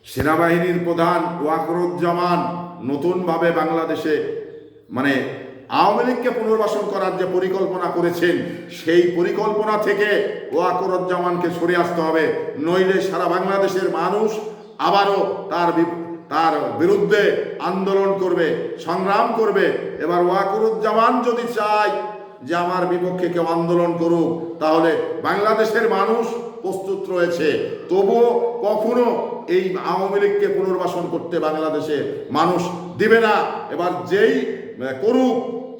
সেনাবাহিনীর প্রধান ওয়াকরুজ্জামান নতুনভাবে বাংলাদেশে মানে আওয়ামী লীগকে পুনর্বাসন করার যে পরিকল্পনা করেছেন, সেই পরিকল্পনা থেকে ওয়াকরুজ্জামানকে সরে আসতে হবে, নইলে সারা বাংলাদেশের মানুষ আবারও তার বিরুদ্ধে আন্দোলন করবে, সংগ্রাম করবে। এবার ওয়াকরুজ্জামান যদি চায় যে আমার বিপক্ষে কেউ আন্দোলন করুক, তাহলে বাংলাদেশের মানুষ প্রস্তুত রয়েছে। তবুও কখনো এই আওয়ামী লীগকে পুনর্বাসন করতে বাংলাদেশে মানুষ দিবে না। এবার যেই করুক,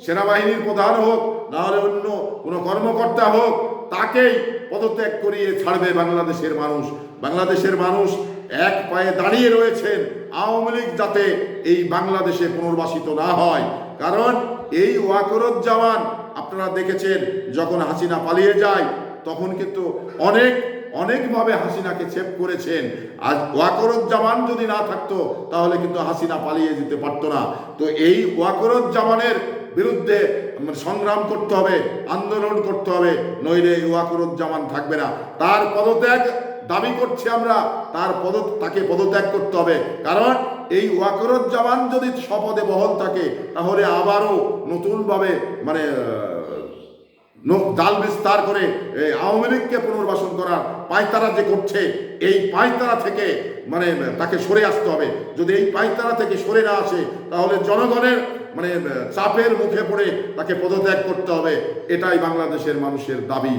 সেনাবাহিনীর প্রধান হোক, নাহলে অন্য কোনো কর্মকর্তা হোক, তাকেই পদত্যাগ করিয়ে ছাড়বে বাংলাদেশের মানুষ। বাংলাদেশের মানুষ এক পায়ে দাঁড়িয়ে রয়েছেন আওয়ামী লীগ যাতে এই বাংলাদেশে পুনর্বাসিত না হয়। কারণ এই ওয়াকরুজ্জামান আপনারা দেখেছেন, যখন হাসিনা পালিয়ে যায় তখন কিন্তু অনেকভাবে হাসিনাকে ছেপ করেছেন। আজ ওয়াকরুজ্জামান যদি না থাকতো তাহলে কিন্তু হাসিনা পালিয়ে যেতে পারতো না। তো এই ওয়াকরুজ্জামানের বিরুদ্ধে সংগ্রাম করতে হবে, আন্দোলন করতে হবে, নইলে ওয়াকরুজ্জামান থাকবে না। তার পদত্যাগ দাবি করছি আমরা, তাকে পদত্যাগ করতে হবে। কারণ এই ওয়াকরুজ্জামান যদি শপথে বহাল থাকে, তাহলে আবারও নতুনভাবে জাল বিস্তার করে আওয়ামী লীগকে পুনর্বাসন করার পায়তারা যে করছে, এই পায়তারা থেকে তাকে সরে আসতে হবে। যদি এই পায়তারা থেকে সরে না আসে, তাহলে জনগণের চাপের মুখে পড়ে তাকে পদত্যাগ করতে হবে। এটাই বাংলাদেশের মানুষের দাবি।